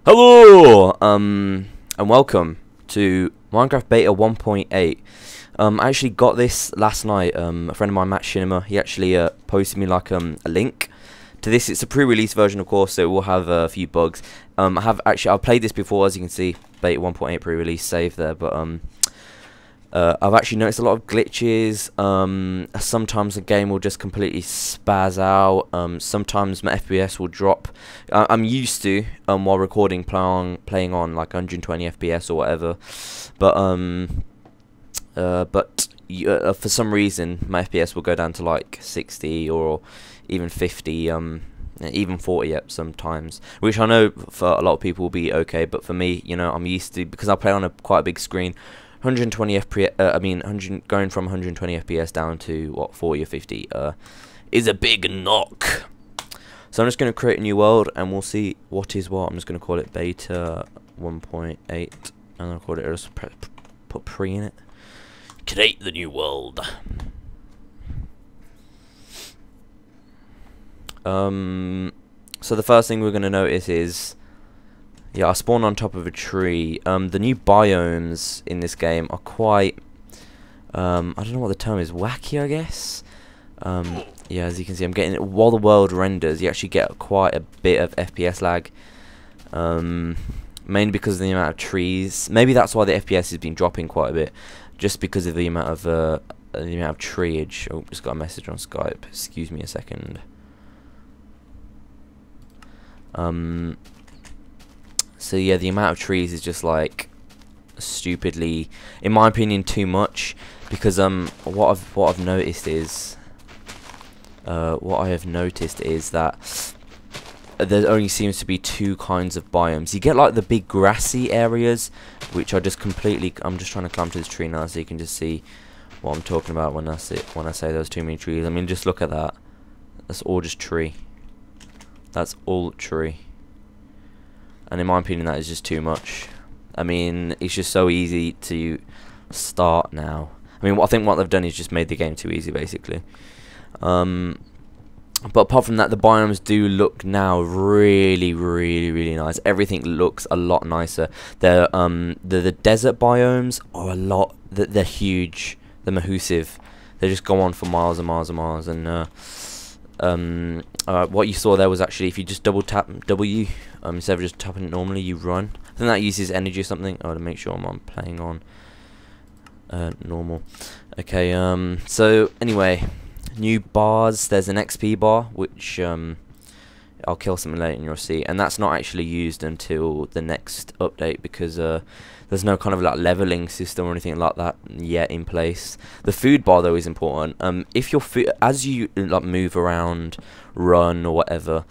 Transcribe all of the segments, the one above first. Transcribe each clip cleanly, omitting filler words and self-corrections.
Hello, and welcome to Minecraft Beta 1.8. I actually got this last night. A friend of mine, Matt Shinema, he actually posted me like a link to this. It's a pre-release version, of course, so it will have a few bugs. I've played this before, as you can see, Beta 1.8 pre-release save there, but I've actually noticed a lot of glitches. Sometimes the game will just completely spaz out. Sometimes my FPS will drop. I'm used to while recording playing on like 120 FPS or whatever, but for some reason my FPS will go down to like 60 or even 50, even 40 sometimes, which I know for a lot of people will be okay, but for me, you know, I'm used to, because I play on quite a big screen. 120 FPS, going from 120 FPS down to what, 40 or 50 is a big knock. So I'm just going to create a new world and we'll see what is what. I'm just going to call it Beta 1.8 and I'll call it, just put pre in it. Create the new world. So the first thing we're going to notice is, yeah, I spawned on top of a tree. The new biomes in this game are quite, I don't know what the term is, wacky, I guess. Yeah, as you can see, I'm getting it while the world renders. You actually get quite a bit of FPS lag, mainly because of the amount of trees. Maybe that's why the FPS has been dropping quite a bit, just because of the amount of treeage. Oh, just got a message on Skype. Excuse me a second. So yeah, the amount of trees is just like stupidly, in my opinion, too much. Because what I've noticed is that there only seems to be two kinds of biomes. You get like the big grassy areas, which are just completely. I'm just trying to climb to this tree now, so you can just see what I'm talking about when I say there's too many trees. I mean, just look at that. That's all just tree. That's all tree. And in my opinion, that is just too much. I mean, it's just so easy to start now. I mean, I think what they've done is just made the game too easy, basically. But apart from that, the biomes do look now really, really, really nice. Everything looks a lot nicer. The desert biomes are a lot. They're huge. They're massive. They just go on for miles and miles and miles. And what you saw there was actually, if you just double tap W, instead of just tapping it normally, you run. I think that uses energy or something. Oh, to make sure I'm playing on normal. Okay, so anyway, new bars. There's an XP bar, which I'll kill something later and you'll see. And that's not actually used until the next update, because there's no kind of like leveling system or anything like that yet in place. The food bar though is important. If your food, as you like move around, run or whatever,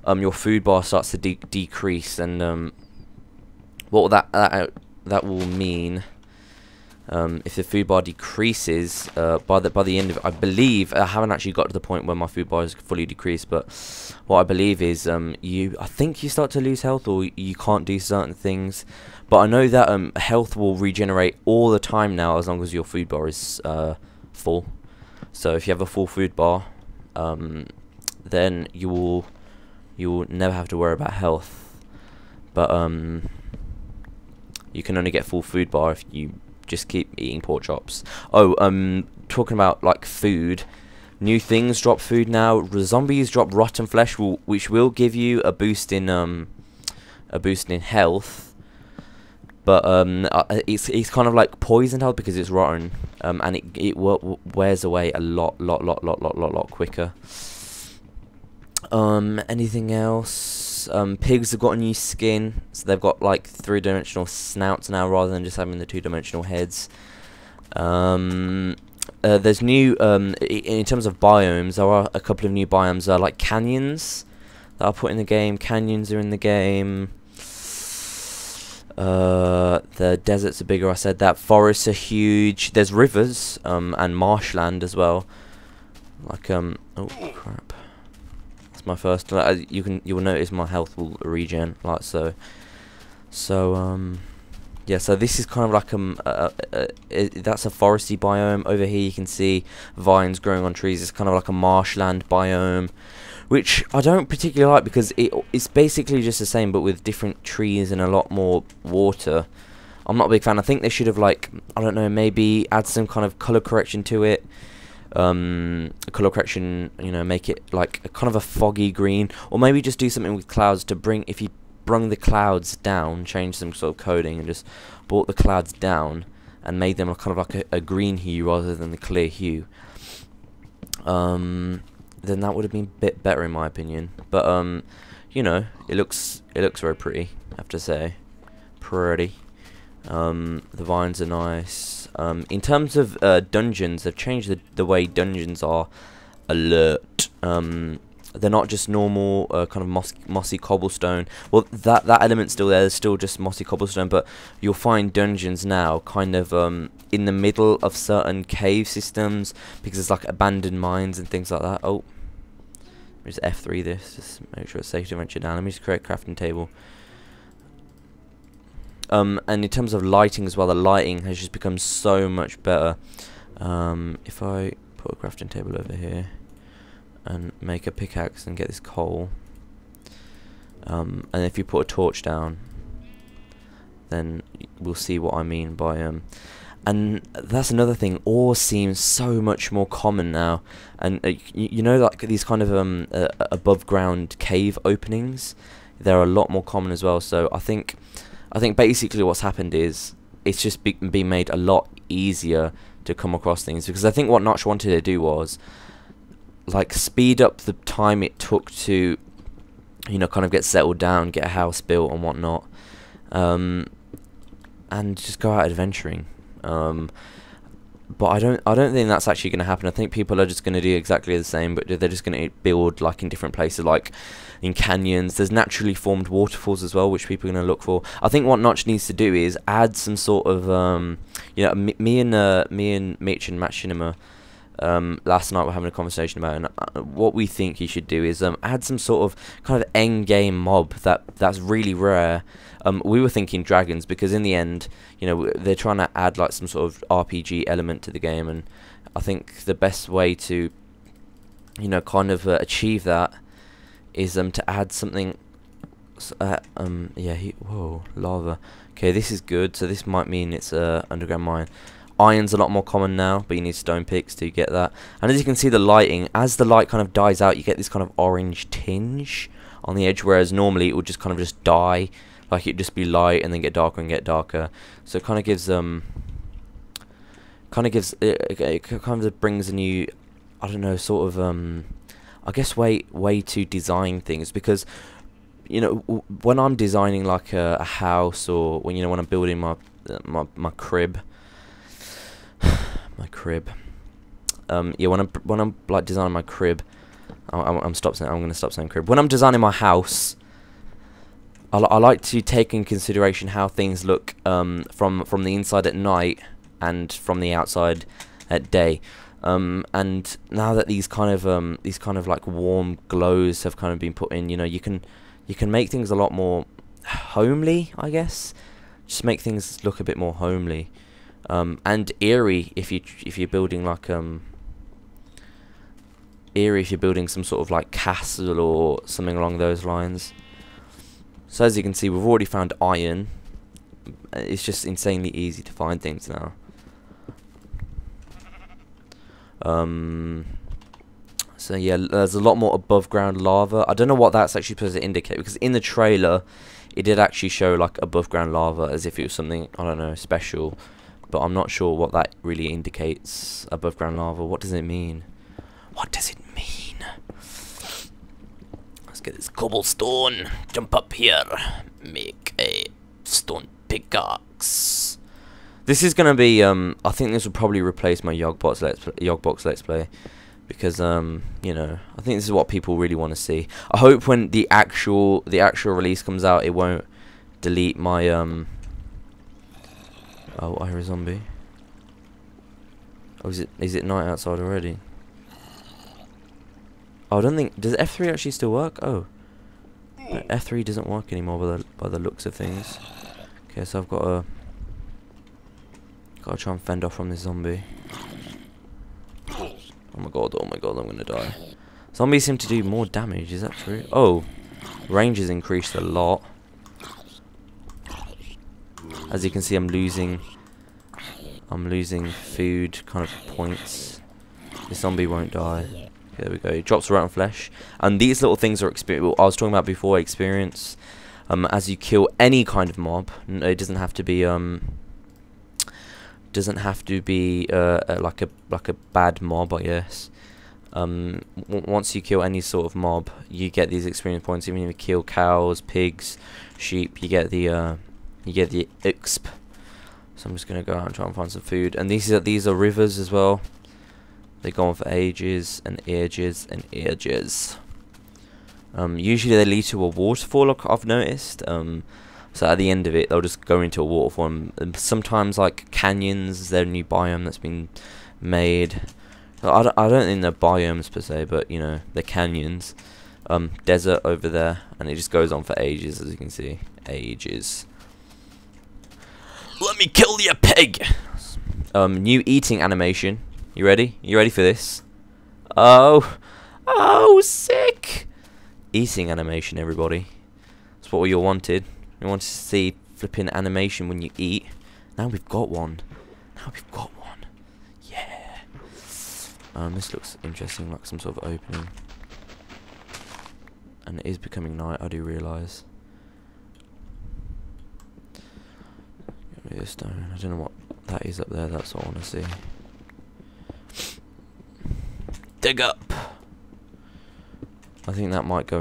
your food bar starts to decrease, and what that will mean, if the food bar decreases by the end of it, I believe, I haven't actually got to the point where my food bar is fully decreased, but what I believe is I think you start to lose health, or you can't do certain things. But I know that health will regenerate all the time now, as long as your food bar is full. So if you have a full food bar, then you will never have to worry about health. But you can only get full food bar if you just keep eating pork chops. Oh, talking about like food, new things drop food now. The zombies drop rotten flesh, which will give you a boost in health. But it's kind of like poisoned health because it's rotten, and it wears away a lot quicker. Anything else? Pigs have got a new skin, so they've got like 3-dimensional snouts now rather than just having the 2-dimensional heads. There's new in terms of biomes. There are a couple of new biomes. Like canyons that are put in the game. Canyons are in the game. The deserts are bigger, I said that. Forests are huge. There's rivers and marshland as well. Like oh crap. That's my first. You will notice my health will regen like so. So yeah, so this is kind of like that's a foresty biome. Over here you can see vines growing on trees. It's kind of like a marshland biome, which I don't particularly like because it's basically just the same but with different trees and a lot more water. I'm not a big fan. I think they should have, like, I don't know, maybe add some kind of color correction to it. Color correction, you know, make it like a kind of a foggy green, or maybe just do something with clouds to bring, if you brung the clouds down, change some sort of coding and just brought the clouds down and made them kind of like a green hue rather than the clear hue, then that would have been a bit better in my opinion. But you know, it looks very pretty, I have to say. Pretty. The vines are nice. In terms of dungeons, they've changed the way dungeons are alert. They're not just normal kind of mossy cobblestone. Well, that element's still there. There's still just mossy cobblestone, but you'll find dungeons now kind of in the middle of certain cave systems because there's like abandoned mines and things like that. Oh, let me just F3 this, just make sure it's safe to venture down. Let me just create a crafting table. And in terms of lighting as well, the lighting has just become so much better. If I put a crafting table over here and make a pickaxe and get this coal, and if you put a torch down, then we'll see what I mean by and that's another thing, ore seems so much more common now, and you know, like these kind of above ground cave openings, they're a lot more common as well. So I think basically what's happened is it's just been made a lot easier to come across things, because I think what Notch wanted to do was like speed up the time it took to, you know, kind of get settled down, get a house built and whatnot, and just go out adventuring. But I don't think that's actually going to happen. I think people are just going to do exactly the same, but they're just going to build like in different places, like in canyons. There's naturally formed waterfalls as well, which people are going to look for. I think what Notch needs to do is add some sort of you know, me and Mitch and Matt Shinema last night we're having a conversation about it, and what we think he should do is add some sort of kind of end game mob that's really rare. We were thinking dragons, because in the end, you know, they're trying to add like some sort of RPG element to the game, and I think the best way to, you know, kind of achieve that is to add something. Yeah, whoa, lava. Okay, this is good. So this might mean it's a underground mine. Iron's a lot more common now, but you need stone picks to get that. And as you can see, the lighting, as the light kind of dies out, you get this kind of orange tinge on the edge, whereas normally it would just kind of just die, like it'd just be light and then get darker and get darker. So it kind of gives it kind of brings a new, I don't know, sort of I guess way to design things, because you know, when I'm designing like a house, or when, you know, when I'm building my crib. My crib. Yeah, when I'm like designing my crib, I'm gonna stop saying crib. When I'm designing my house, I like to take in consideration how things look from the inside at night and from the outside at day. And now that these kind of like warm glows have kind of been put in, you know, you can make things a lot more homely, I guess. Just make things look a bit more homely. And eerie if you're building like eerie if you're building some sort of like castle or something along those lines. So as you can see, we've already found iron. It's just insanely easy to find things now. So yeah, there's a lot more above ground lava. I don't know what that's actually supposed to indicate, because in the trailer it did actually show like above ground lava as if it was something, I don't know, special. But I'm not sure what that really indicates. Above ground lava, what does it mean? What does it mean? Let's get this cobblestone. Jump up here. Make a stone pickaxe. This is gonna be I think this will probably replace my Yogbox Let's Play, because you know, I think this is what people really want to see. I hope when the actual release comes out, it won't delete my Oh, I hear a zombie. Oh, is it night outside already? Oh, I don't think, does F3 actually still work? Oh, but F3 doesn't work anymore by the looks of things. Okay, so I've got to try and fend off from this zombie. Oh my god, I'm gonna die. Zombies seem to do more damage, is that true? Oh, range has increased a lot. As you can see, I'm losing food kind of points. The zombie won't die. There we go. It drops rotten flesh. And these little things are experience. I was talking about before, experience. As you kill any kind of mob, it doesn't have to be like a bad mob, I guess. Once you kill any sort of mob, you get these experience points. Even if you kill cows, pigs, sheep, you get the exp. So I'm just gonna go out and try and find some food. And these are rivers as well. They go on for ages and ages and ages. Usually they lead to a waterfall, like I've noticed. So at the end of it, they'll just go into a waterfall. And sometimes like canyons, they're a new biome that's been made. I don't think they're biomes per se, but you know, they're canyons. Desert over there, and it just goes on for ages, as you can see. Ages. Let me kill your pig! New eating animation. You ready? You ready for this? Oh, sick! Eating animation, everybody. That's what we all wanted. We wanted to see flipping animation when you eat. Now we've got one. Yeah. This looks interesting, like some sort of opening. And it is becoming night, I do realise. Get rid of this stone. I don't know what that is up there, that's what I want to see. Dig up! I think that might go